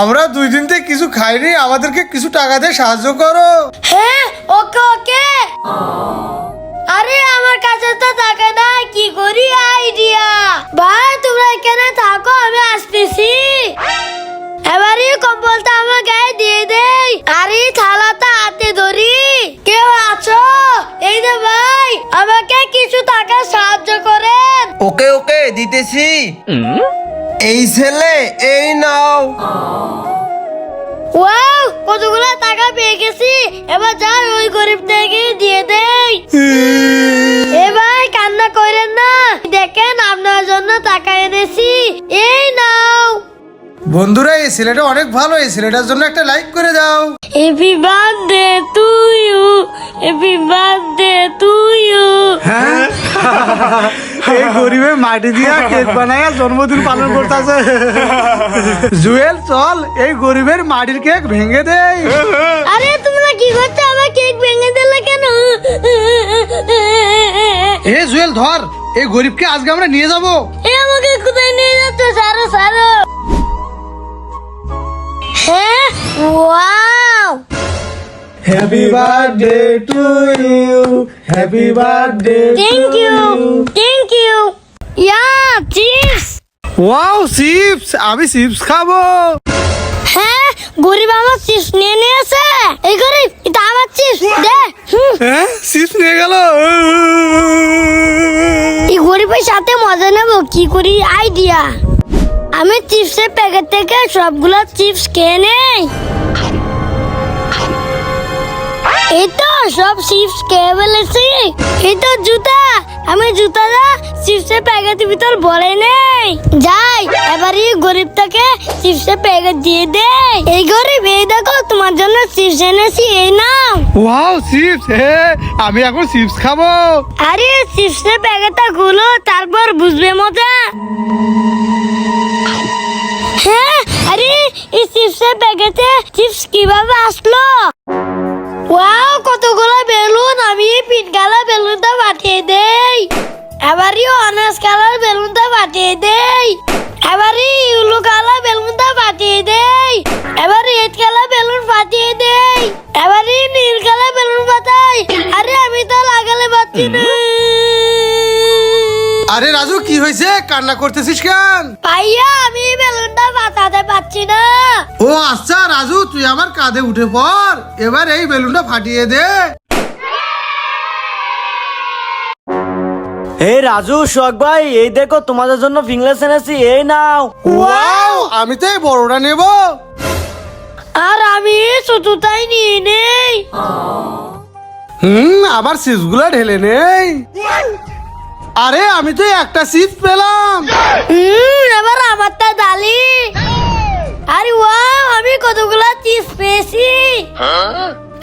আমরা 2 দিন থেকে কিছু খাইনি, আমাদেরকে কিছু টাকা দিয়ে সাহায্য করো। হ্যাঁ, ওকে ওকে। আরে আমার কাছে তো টাকা নাই, কি করি আইডিয়া। ভাই তোমরা এখানে থাকো, আমি আসতেছি। এবারে কম্বলটা আমার গায়ে দিয়ে দেই, আর এই থালাটা হাতে ধরি। কেউ আছো? এই যে ভাই, আমাকে কিছু টাকা সাহায্য করেন। ওকে ওকে দিতেছি। এই ছেলে, এই নাও। ওয়াও, কতগুলো টাকা পেয়ে গেছি। এবার যাই ওই গরিবটাকে দিয়ে দেই। এ ভাই কান্না করেন না, দেখেন আপনার জন্য টাকা এনেছি, এই নাও। বন্ধুরা, এই ছেলেটা অনেক ভালো, এই ছেলেটার জন্য একটা লাইক করে দাও। Happy birthday to you, happy birthday to you. এই গরিবের মাটি দিয়া কেক বানায়া জন্মদিন পালন করতেছে। জুয়েল, চল এই গরিবের মাটির কেক ভেঙে দেই। আরে তোমরা কি করছো? আমার কেক ভেঙে দিলে কেন? এ জুয়েল, ধর এই গরিবকে আজকে আমরা নিয়ে যাব। এ আমাকে কোথায় নিয়ে যাচ্ছে? সারো সারো। হ্যাঁ, wow. Happy birthday to you, happy birthday. Thank you, thank you. Yeah chips. Wow, chips! আমি চিপস খাবো। হ্যাঁ, গরিব আমার চিপস নিয়ে নিয়েছে। এই গরিব, এটা আমার চিপস দে। হ্যাঁ, চিপস নিয়ে গেল। এই গরিবের সাথে মজা নেব, কি করি আইডিয়া। আমি চিপসের প্যাকেট থেকে সবগুলো চিপস খেয়ে নেই। এই তো সব চিপস খেয়ে ফেলেছি। এই তো জুতা, আমি জুতাটা চিপসের প্যাকেটের ভিতর ভরে নেই। যাই, এবারে গরিবটাকে চিপসের প্যাকেট দিয়ে দে। এই গরিব, এই দেখো তোমার জন্য চিপস এনেছি, এই নাও। Wow, chips! আমি এখন চিপস খাবো। আরে চিপসের প্যাকেটটা খুলো, তারপর বুঝবে মজা। হ্যাঁ, আরে এই চিপসের প্যাকেটে চিপস কিভাবে আসলো? ওয়াও, কতগুলো বেলুন। আমি এই পিঙ্ক কালার বেলুনটা পাঠিয়ে দেই। এবারে অরেঞ্জ কালার বেলুনটা পাঠিয়ে দেই। এবারে ইয়েলো কালার বেলুনটা পাঠিয়ে দেই। এবারে রেড কালার বেলুন পাঠিয়ে দেই। এবারে নীল কালার বেলুন পাঠাই। আরে আমি তো লাগালে পাচ্ছি না। আরে রাজু, কি হয়েছে? কান্না করতেছিস কেন? ভাইয়া, আমি এই বেলুনটা পাঠাতে পারছি না। ও আচ্ছা রাজু, তুই আমার কাঁধে উঠে পড়, এবার এই বেলুনটা ফাটিয়ে দে। হে রাজু, শোক ভাই, এই দেখো তোমাদের জন্য ফিঙ্গলেস এনেছি, এই নাও। ওয়াও, আমি তো এই বড়টা নেব। আর আমি ছোটটাই নিয়ে নেই। আবার চিপস গুলা ঢেলে নেই। আরে আমি তো একটা চিপস পেলাম। এবার আমারটা ডালি। আরে ওয়াও, আমি কতগুলা চিপস পেয়েছি।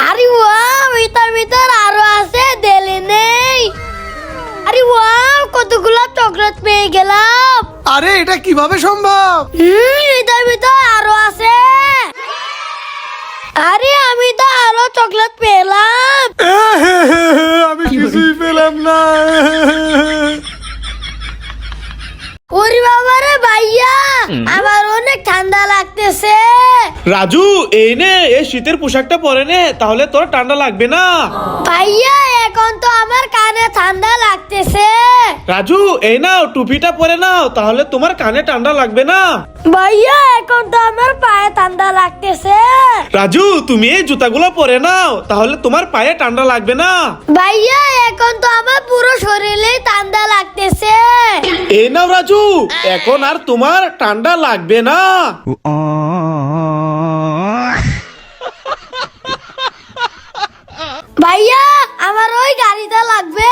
আরে ওয়াও, এটার ভিতর আরো আছে, দেলে নেই। আরে ওয়াও, কতগুলা চকলেট পেয়ে গেলাম। আরে এটা কিভাবে সম্ভব? এটার ভিতর আরো আছে। আরে আমি তো আরো চকলেট পেলাম। আমি কিছুই পেলাম না। ওরে বাবারে ভাইয়া, আমার অনেক ঠান্ডা লাগতেছে। রাজু, এই নে এই শীতের পোশাকটা পরে নে, তাহলে তোর ঠান্ডা লাগবে না। ভাইয়া, এখন তো আমার কানে ঠান্ডা লাগতেছে। রাজু, এই নাও টুপিটা পরে নাও, তাহলে তোমার কানে ঠান্ডা লাগবে না। ভাইয়া, এখন তো আমার পায়ে ঠান্ডা লাগতেছে। রাজু, তুমি এই জুতাগুলো পরে নাও, তাহলে তোমার পায়ে ঠান্ডা লাগবে না। ভাইয়া, এখন তো আমার পুরো শরীরে ঠান্ডা লাগতেছে। এই নাও রাজু, এখন আর তোমার ঠান্ডা লাগবে না। ভাইয়া, আমার ওই গাড়িটা লাগবে।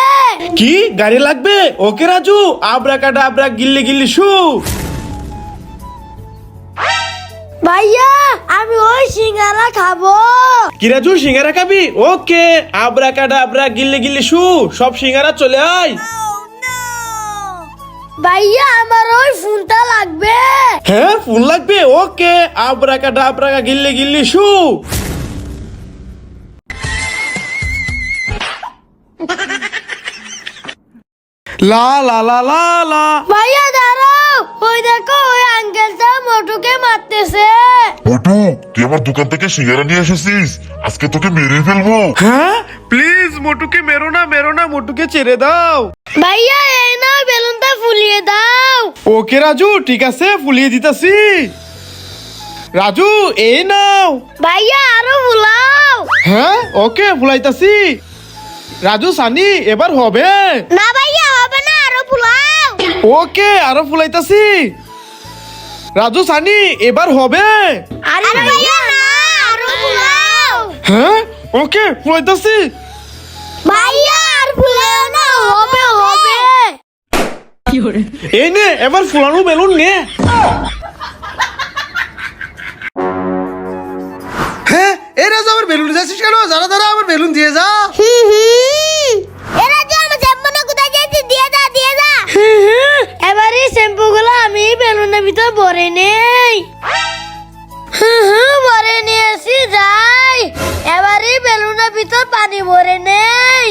কি গাড়ি লাগবে? ওকে রাজু, আবরাকাডাবরা গিল্লি গিল্লি শু। ভাইয়া, আমি ওই সিঙ্গারা খাবো। কি রাজু, সিঙ্গারা খাবি? ওকে, আবরাকাডাবরা গিল্লি গিল্লি শু, সব সিঙ্গারা চলে আয়। ভাইয়া, আমার ওই ফোনটা লাগবে। হ্যাঁ, ফোন লাগবে? ওকে, আবরাকাডাবরা গিল্লি গিল্লি শু। লা লা লা লা লা। ভাইয়া দাঁড়াও, ওই দেখো ওই আঙ্কেলটা মোটুকে মারতেছে। মোটু তুই আমার দোকান থেকে সিঙ্গারা নিয়ে এসেছিস, আজকে তোকে মেরে ফেলবো। হ্যাঁ প্লিজ মোটুকে মেরো না, মোটুকে ছেড়ে দাও। ভাইয়া এই নাও বেলুনটা ফুলিয়ে দাও। ওকে রাজু, ঠিক আছে ফুলিয়ে দিতাছি। রাজু এই নাও। ভাইয়া আরো ফুলাও। হ্যাঁ ওকে ফুলাইতাছি। রাজু সানি এবার হবে। না ভাইয়া হবে না, আরো ফুলাও। ওকে আরো ফুলাইতাছি। রাজু সানি এবার হবে। আরে ভাইয়া না, আরো ফুলাও। হ্যাঁ ওকে ফুলাইতাছি। ভাইয়া আর ফুলাও না, হবে হবে। এই নে এবার ফুলানো বেলুন নে। হ্যাঁ এই রাজু আমার বেলুন যাচ্ছিস কেন? যারা যারা আমার বেলুন দিয়ে যা। এরা যে আমার শ্যাম্পু না কোথায় যাচ্ছে, দিয়ে যা দিয়ে যা। এবার এই শ্যাম্পু গুলো আমি বেলুনের ভিতর ভরে নেই। ভরে নিয়েছি, যাই এবার এই বেলুনের ভিতর পানি ভরে নেই।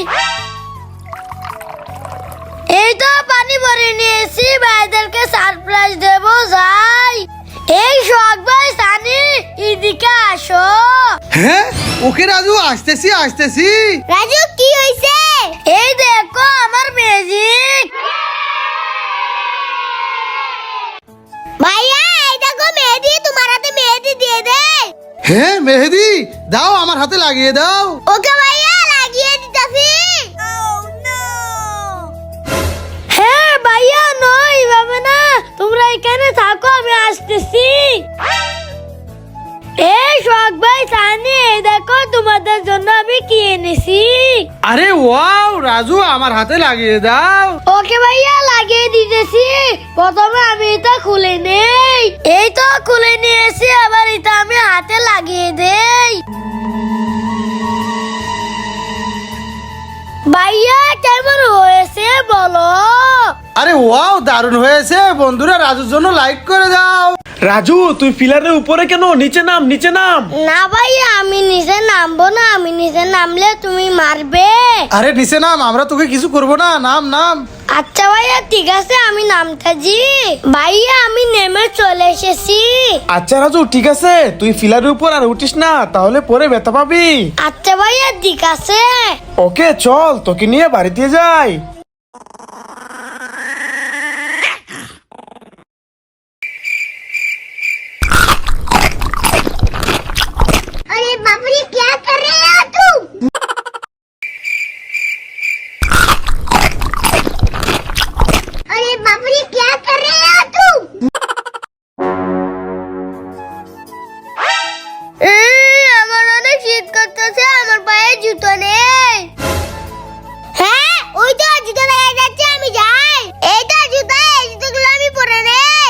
এই তো পানি ভরে নিয়েছি, ভাইদেরকে সারপ্রাইজ দেব, যাই। এই শখ ভাই সানি এদিকে আসো। হ্যাঁ ওকে রাজু, আসতেছি। রাজু কি হইছে? এই দেখো আমার ম্যাজিক। ভাইয়া এই দেখো মেহেদি, তোমার হাতে মেহেদি দিয়ে দে। হ্যাঁ মেহেদি দাও, আমার হাতে লাগিয়ে দাও। ওকে ভাইয়া লাগিয়ে দিতাছি। হ্যাঁ ভাইয়া নয় ভাবে না, তোমরা এখানে থাকো, আমি আসতেছি। এই শখ ভাই সানি, এই দেখো তোমাদের জন্য আমি কি এনেছি। আরে ওয়াও রাজু, আমার হাতে লাগিয়ে দাও। ওকে ভাইয়া লাগিয়ে দিতেছি। প্রথমে আমি এটা খুলে নেই। এই তো খুলে নিয়েছি, আবার এটা আমি হাতে লাগিয়ে দেই। ভাইয়া কেমন হয়েছে বলো? আরে ওয়াও দারুণ হয়েছে। বন্ধুরা রাজুর জন্য লাইক করে দাও। রাজু তুই পিলারের উপরে কেন? নিচে নাম। না ভাইয়া আমি নিচে নামবো না, আমি নিচে নামলে তুমি মারবে। আরে নিচে নাম, আমরা তোকে কিছু করবো না। নাম। আচ্ছা ভাইয়া ঠিক আছে, আমি নামতাছি। ভাইয়া আমি নেমে চলে এসেছি। আচ্ছা রাজু ঠিক আছে, তুই পিলারের উপর আর উঠিস না, তাহলে পরে ব্যথা পাবি। আচ্ছা ভাইয়া ঠিক আছে। ওকে চল তোকে নিয়ে বাড়িতে যাই। अरे बाप रे क्या कर रहे हो तुम? अरे बाप रे क्या कर रहे हो तुम? আমার অনেক শীত করতেছে, আমার পায়ে জুতো নেই। হ্যাঁ ওই তো জুতো দেখা যাচ্ছে, আমি যাই। এই তো জুতো, এই জুতোগুলো আমি পরে নেই।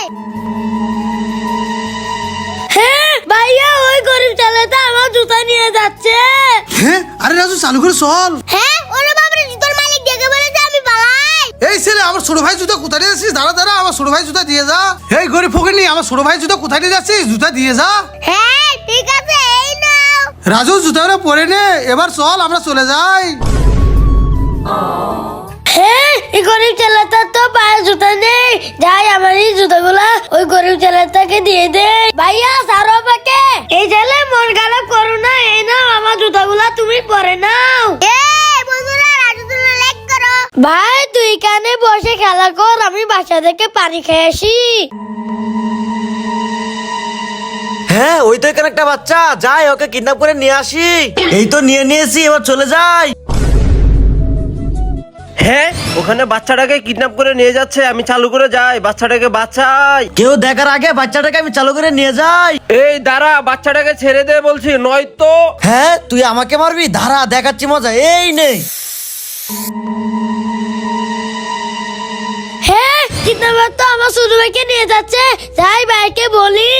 হ্যাঁ ভাইয়া ওই গরিব ছেলেটা আমার জুতো নিয়ে যাচ্ছে। হ্যাঁ আরে রাজু চালু করে চল। হ্যাঁ ওরে বাপরে, জুতোর মালিক ডেকে বলেছে আমি পালাই। এই ছেলে, আমার ছোট ভাই জুতা কোথায় নিয়ে যাচ্ছিস? দাঁড়া, আমার ছোট ভাই জুতা দিয়ে যা। এই গরিব ফকির, আমার ছোট ভাই জুতা কোথায় নিয়ে যাচ্ছিস? জুতা দিয়ে যা। হ্যাঁ ঠিক আছে, এই নাও। রাজু জুতাটা পরে নে, এবার চল আমরা চলে যাই। হ্যাঁ এই গরিব ছেলেটা তো পায়ে জুতো নেই, যাই আমার এই জুতোগুলা ওই গরিব ছেলেটাকে দিয়ে দে। ভাইয়া সারো পাকে, এই ছেলে মন খারাপ করো না, এই নাও আমার জুতোগুলা, তুমি পরে নাও। বন্ধুরা রাজু তুমি লাইক করো। ভাই তুই এখানে বসে খেলা কর, আমি বাসা থেকে পানি খেয়ে আসি। হ্যাঁ ওই তো এখানে একটা বাচ্চা, যাই ওকে কিডন্যাপ করে নিয়ে আসি। এই তো নিয়েছি, এবার চলে যাই। হ্যাঁ ওখানে বাচ্চাটাকে কিডন্যাপ করে নিয়ে যাচ্ছে, আমি চালু করে যাই, বাচ্চাটাকে বাঁচাই। কেউ দেখার আগে বাচ্চাটাকে আমি চালু করে নিয়ে যাই। এই দাঁড়া, বাচ্চাটাকে ছেড়ে দে বলছি, নয়তো। হ্যাঁ তুই আমাকে মারবি? দাঁড়া দেখাচ্ছি মজা, এই নে। হ্যাঁ কিডন্যাপার তো আমার ছোট ভাইকে নিয়ে যাচ্ছে, যাই ভাইকে বলি।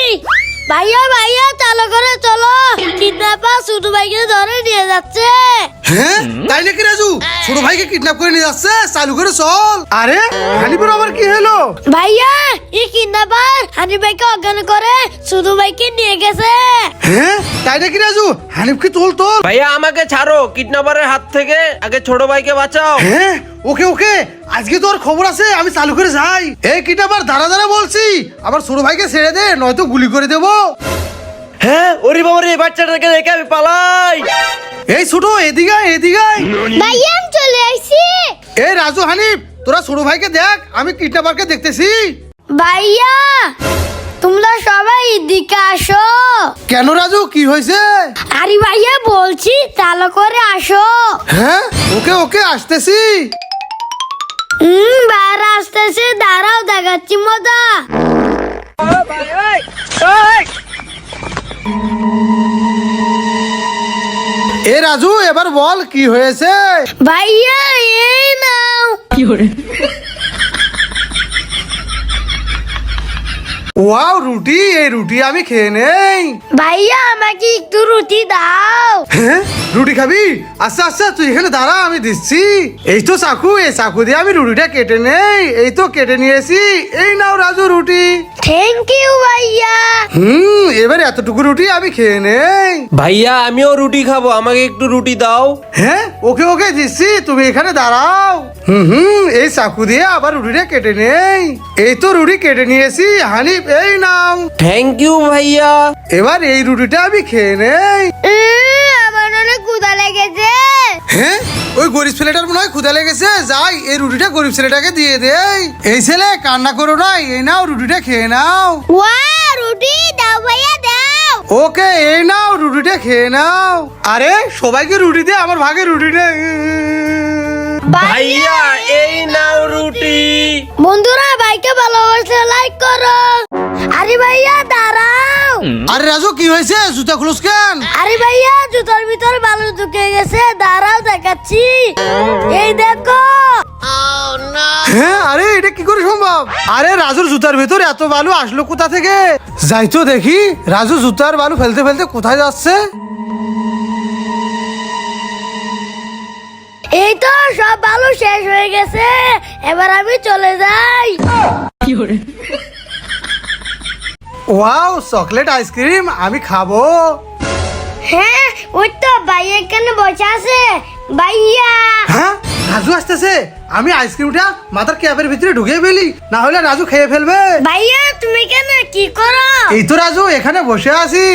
ভাইয়া চালু করে চলো, কিডন্যাপার ছোট ভাইকে ধরে নিয়ে যাচ্ছে। হ্যাঁ তাই নাকি রাজু? ছোট ভাইকে কিডন্যাপ করে নিয়ে যাচ্ছে, চালু করে চল। আরে হানিফের আবার কি হলো? ভাইয়া এই কিডন্যাপার হানিফ ভাইকে অজ্ঞান করে ছোট ভাইকে নিয়ে গেছে। হ্যাঁ তাই নাকি রাজু? হানিফকে তোল। ভাইয়া আমাকে ছাড়ো, কিডন্যাপারের হাত থেকে আগে ছোট ভাইকে বাঁচাও। হ্যাঁ ওকে আজকে তোর খবর আছে, আমি চালু করে যাই। এই কিডন্যাপার দাঁড়া বলছি, আবার ছোট ভাইকে ছেড়ে দে, নয়তো গুলি করে দেবো। হ্যাঁ ওরে বাবা রে, বাচ্চাটাকে রেখে আমি পালাই। এই ছোট এদিকে আয়, এদিকে আয়। ভাইয়া আমি চলে আসছি। এই রাজু হানিফ, তোরা ছোট ভাইকে দেখ, আমি কিডন্যাপারকে দেখতেছি। ভাইয়া তোমরা সবাই এদিকে আসো। কেন রাজু, কি হয়েছে? আরে ভাইয়া বলছি চালু করে আসো। হ্যাঁ ওকে ওকে আসতেছি। বাইরে আসতেছে, দাঁড়াও দেখাচ্ছি মজা। এ রাজু এবার বল কি হয়েছে? ভাইয়া এই নাও। ওয়াও রুটি, এই রুটি আমি খেয়ে নেই। ভাইয়া আমাকে একটু রুটি দাও। হ্যাঁ রুটি খাবি? আচ্ছা আচ্ছা তুই এখানে দাঁড়া, আমি দিচ্ছি। এই তো চাকু, এই চাকু দিয়ে আমি রুটিটা কেটে নেই। এই তো কেটে নিয়েছি, এই নাও রাজু রুটি। থ্যাংক ইউ ভাইয়া। এবার এতটুকু রুটি আমি খেয়ে নেই। ভাইয়া আমিও রুটি খাবো, আমাকে একটু রুটি দাও। হ্যাঁ ওকে ওকে দিচ্ছি, তুমি এখানে দাঁড়াও। এই চাকু দিয়ে আবার রুটিটা কেটে নেই। এই তো রুটি কেটে নিয়েছি হানিফ, এই নাও। থ্যাংক ইউ ভাইয়া। এবার এই রুটিটা আমি খেয়ে নেই। আমার অনেক ক্ষুধা লেগেছে। হ্যাঁ ওই গরিব ছেলেটার মনে হয় ক্ষুধা লেগেছে, যাই এই রুটিটা গরিব ছেলেটাকে দিয়ে দেই। এই ছেলে কান্না করো না, এই নাও রুটিটা খেয়ে নাও। ওয়া রুটি দাও ভাইয়া দাও। ওকে এই নাও রুটিটা খেয়ে নাও। আরে সবাইকে রুটি দে, আমার ভাগে রুটিটা। ভাইয়া এই নাও রুটি। বন্ধুরা ভাইকে ভালোবাসলে লাইক করো। আরে ভাইয়া দাঁড়াও। আরে রাজু কি হয়েছে, জুতা খুলস কেন? আরে ভাইয়া জুতোর ভিতর বালু ঢুকে গেছে, দাঁড়াও দেখাচ্ছি। এই দেখো। হ্যাঁ আরে এটা কি করে সম্ভব? আরে রাজুর জুতার ভেতর এত বালু আসলো কোথা থেকে? যাই তো দেখি রাজু জুতার বালু ফেলতে ফেলতে কোথায় যাচ্ছে। এই তো সব বালু শেষ হয়ে গেছে, এবার আমি চলে যাই। ওয়াও চকলেট আইসক্রিম আমি খাবো। হ্যাঁ ওই তো ভাইয়া এখানে বসে আছে। ভাইয়া হ্যাঁ রাজু আসতেছে, আমি আইসক্রিমটা মাথার ক্যাপের ভিতরে ঢুকিয়ে ফেলি, না হলে রাজু খেয়ে ফেলবে। ভাইয়া তুমি কেন কি করো? এই তো রাজু এখানে বসে আছি।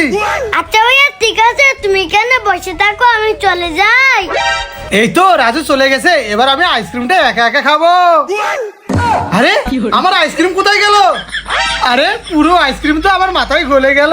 আচ্ছা ভাইয়া ঠিক আছে, তুমি কেন বসে থাকো, আমি চলে যাই। এই তো রাজু চলে গেছে, এবার আমি আইসক্রিমটা একা একা খাবো। আরে আমার আইসক্রিম কোথায় গেল? আরে পুরো আইসক্রিম তো আমার মাথায় গলে গেল।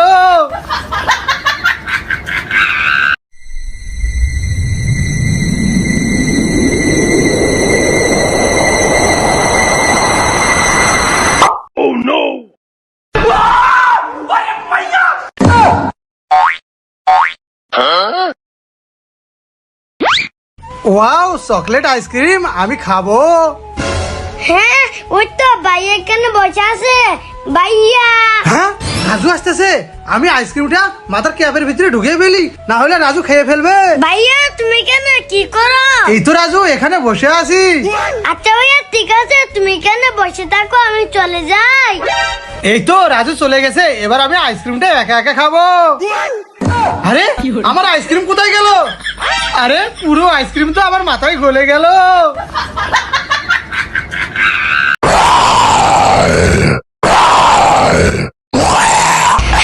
ওয়াও চকলেট আইসক্রিম আমি খাবো। হ্যাঁ ওই তো ভাইয়া এখানে বসে আছে। ভাইয়া হ্যাঁ রাজু আসতেছে, আমি আইসক্রিমটা মাথার ক্যাপের ভিতরে ঢুকিয়ে ফেলি, না হলে রাজু খেয়ে ফেলবে। ভাইয়া তুমি কেন কি করো? এই তো রাজু এখানে বসে আছি। আচ্ছা ভাইয়া ঠিক আছে, তুমি কেন বসে থাকো, আমি চলে যাই। এই তো রাজু চলে গেছে, এবার আমি আইসক্রিমটা একা একা খাবো। আরে আমার আইসক্রিম কোথায় গেল? আরে পুরো আইসক্রিম তো আমার মাথায় গলে গেল।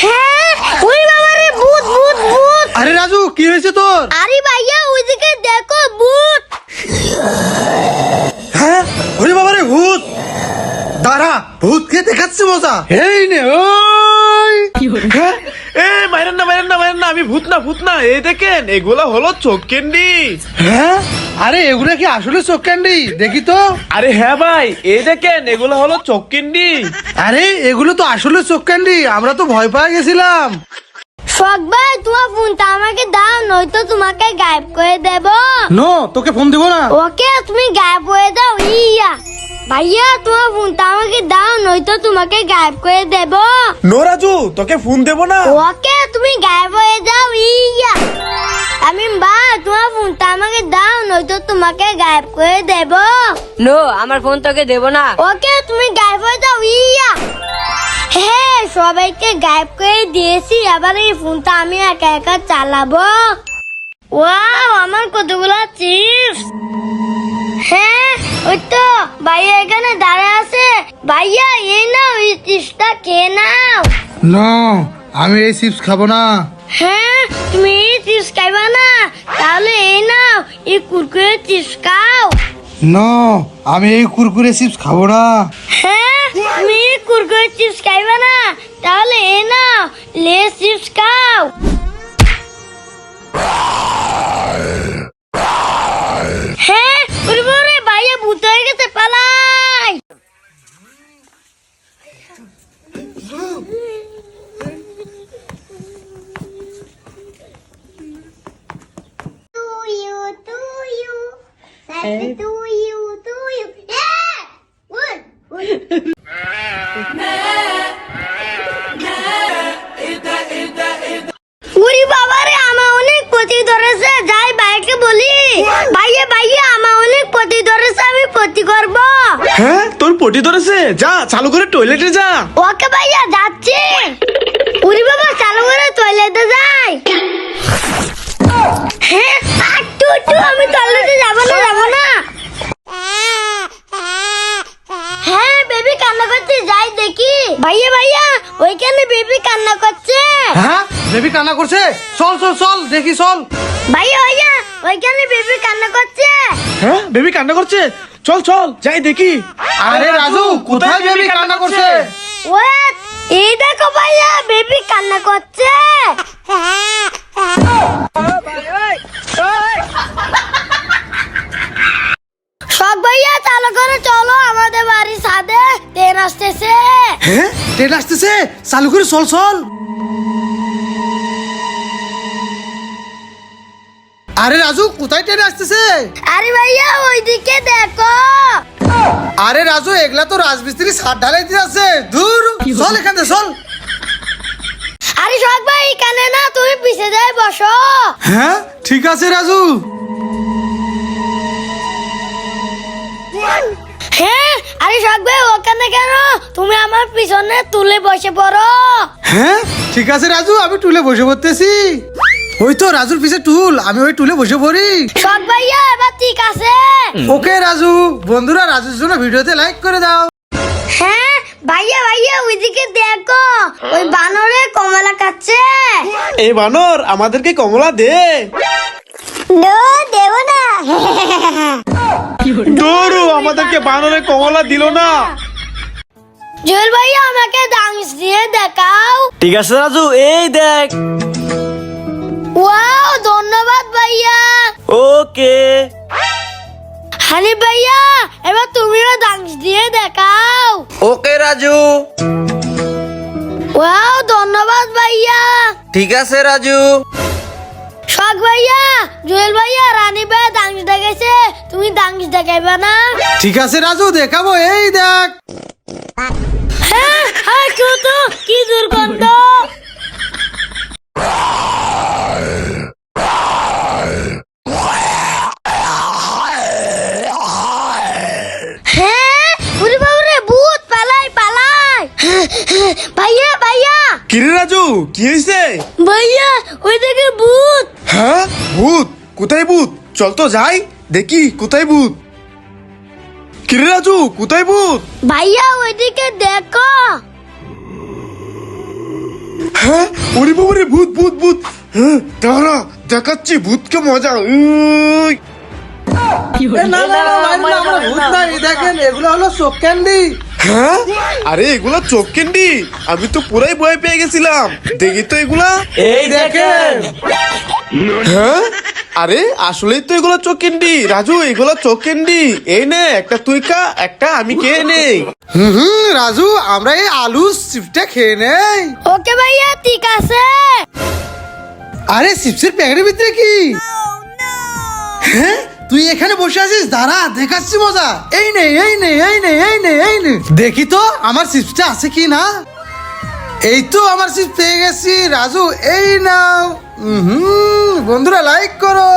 হ্যাঁ ওই বাবা রে, ভূত ভূত ভূত। আরে রাজু কি হয়েছে তোর? আরে ভাইয়া ওইদিকে দেখো ভূত। হ্যাঁ ওরে বাবা রে ভূত, দাঁড়া ভূতকে দেখাচ্ছি মজা। এই নে ওই। হ্যাঁ? এ মাইরেন না মাইরেন না মাইরেন না, আমি ভূত না ভূত না, এই দেখেন এগুলা হলো চোখ ক্যান্ডি। হ্যাঁ আরে এগুলা কি আসলে চোখ ক্যান্ডি? দেখি তো। আরে হ্যাঁ ভাই, এই দেখেন এগুলো হলো চোখ ক্যান্ডি। আরে এগুলো তো আসলে চোখ ক্যান্ডি, আমরা তো ভয় পেয়ে গেছিলাম। শখ ভাই তোমার ফোনটা আমাকে দাও, নয়তো তোমাকে গায়েব করে দেব। নো তোকে ফোন দিব না। ওকে তুমি গায়েব হয়ে দাও। ইয়া ভাইয়া তোমার ফোনটা আমাকে দাও, নয়তো তোমাকে গায়েব করে দেব। নো রাজু, তোকে ফোন দেবো না। ওকে তুমি গায়েব হয়ে যাও। ইয়া আমি ভাই তোমার ফোনটা আমাকে দাও, নয়তো তোমাকে গায়েব করে দেব। নো আমার ফোন তোকে দেবো না। ওকে তুমি গায়েব হয়ে যাও। ইয়া হ্যাঁ সবাইকে গায়েব করে দিয়েছি, আবার এই ফোনটা আমি একা একা চালাবো। ওয়াও আমার কতগুলো চিপস। হ্যাঁ ওই তো ভাইয়া এখানে দাঁড়ায় আছে। ভাইয়া এই নাও, এই চিপসটা খেয়ে নাও। না আমি এই চিপস খাবো না। হ্যাঁ তুমি চিপস খাইবা না, তাহলে এই নাও এই কুরকুরে চিপস খাও। নো, আমি এই কুরকুরে চিপস খাবো না। হ্যাঁ তুমি কুরকুরে চিপস খাইবা না, তাহলে এই নাও লেস চিপস খাও। হ্যাঁ ওরে বাবারে, ভাইয়া ভূত হয়ে গেছে, পালাই। উরি বাবারে, আমার অনেক পতি ধরেছে, যাই ভাইকে বলি। ভাইয়া ভাইয়া, আমার অনেক পতি ধরেছে, আমি পতি করব। হ্যাঁ তোর পটি ধরেছে, যা চালু করে টয়লেটে যা। ওকে ভাইয়া, যাচ্ছি। উরি বাবা, চালু করে টয়লেটে যাই। হ্যাঁ একটু একটু, আমি টয়লেটে যাবো না। হ্যাঁ বেবি কান্না করছে, যাই দেখি। ভাইয়া ভাইয়া, ওইখানে বেবি কান্না করছে। হ্যাঁ, বেবি কান্না করছে? চল চল চল, দেখি চল। ভাইয়া ভাইয়া, ওইখানে বেবি কান্না করছে। হ্যাঁ বেবি কান্না করছে, চল চল যাই দেখি। আরে রাজু, কোথায় বেবি কান্না করছে? ওয়েট, এই দেখো ভাইয়া, বেবি কান্না করছে। শখ ভাইয়া, চালু করে চলো, আমাদের বাড়ির ছাদে ট্রেন আসতেছে। হ্যাঁ, ট্রেন আসতেছে, চালু করে চল চল। আরে রাজু, কোথায় ট্রেন আসতেছে? আরে ভাইয়া, ওইদিকে দেখো। আরে রাজু, এগুলা তো রাজমিস্ত্রি ছাদ ঢালাই দিয়ে আছে। দূর, চল এখান থেকে চল। আরে শখ ভাই, এখানে না, তুমি পিছে যাই বসো। হ্যাঁ ঠিক আছে রাজু। হ্যাঁ, আরে শখ ভাই, ওখানে কেন? তুমি আমার পিছনে তুলে বসে পড়ো। হ্যাঁ ঠিক আছে রাজু, আমি টুলে বসে পড়তেছি। ওই তো রাজুর পিছে টুল, আমি ওই টুলে বসে পড়ি। শখ ভাইয়া, এবার ঠিক আছে। ওকে রাজু, বন্ধুরা রাজুর জন্য ভিডিওতে লাইক করে দাও। হ্যাঁ ভাইয়া ভাইয়া, ওইদিকে দেখো, ওই বানরে কমলা খাচ্ছে। এই বানর, আমাদেরকে কমলা দে। নো, দেব না। দৌড়ু, আমাদেরকে বানরে কমলা দিল না। জুয়েল ভাইয়া, আমাকে ডান্স দিয়ে দেখাও। ঠিক আছে রাজু, এই দেখ। ওয়াও, ধন্যবাদ ভাইয়া। ওকে। হানি ভাইয়া, এবার তুমিও ডান্স দিয়ে দেখাও। ওকে রাজু। ওয়াও, ধন্যবাদ ভাইয়া। ঠিক আছে রাজু। শখ ভাইয়া, জুয়েল ভাইয়া, রানী ভাইয়া ডান্স দেখাইছে, তুমি ডান্স দেখাইবা না? ঠিক আছে রাজু, দেখাবো, এই দেখ। হ্যাঁ হ্যাঁ, তো কি দুর্গন্ধ। হ্যাঁ, ওরে বাবারে, ভূত, পালাই পালাই। ভাইয়া ভাইয়া, কিরে রাজু, কি হয়েছে? ভাইয়া, ওই দেখে ভূত। হ্যাঁ ভূত? কোথায় ভূত? চল তো যাই দেখি কোথায় ভূত। কিরে রাজু, কোথায় ভূত? ভাইয়া, ওইদিকে দেখো। হ্যাঁ ওরে বাবারে, ভূত ভূত ভূত। হ্যাঁ দাঁড়া, দেখাচ্ছি ভূতকে মজা। উই। না না না, আমরা ভূত নাই, দেখেন এগুলো হলো চোখ ক্যান্ডি। হ্যাঁ, আরে এগুলা চোখ ক্যান্ডি, আমি তো পুরাই ভয় পেয়ে গেছিলাম। দেখি তো এগুলা। এই দেখেন। হ্যাঁ, আরে আসলেই তো এগুলো চোখ ক্যান্ডি। রাজু, এগুলো চোখ ক্যান্ডি। এই নে, একটা তুই খা, একটা আমি খেয়ে নেই। রাজু, আমরা এই আলু চিপসটা খেয়ে নেই। ওকে ভাইয়া, ঠিক আছে। আরে চিপসের প্যাকেটের ভিতরে কি? হ্যাঁ, তুই এখানে বসে আছিস, দাঁড়া দেখাচ্ছি মজা। এই নে এই নে এই নে এই নে এই নে, দেখি তো আমার চিপসটা আছে কি না। এই তো আমার চিপস পেয়ে গেছি রাজু, এই নাও। বন্ধুরা লাইক করো।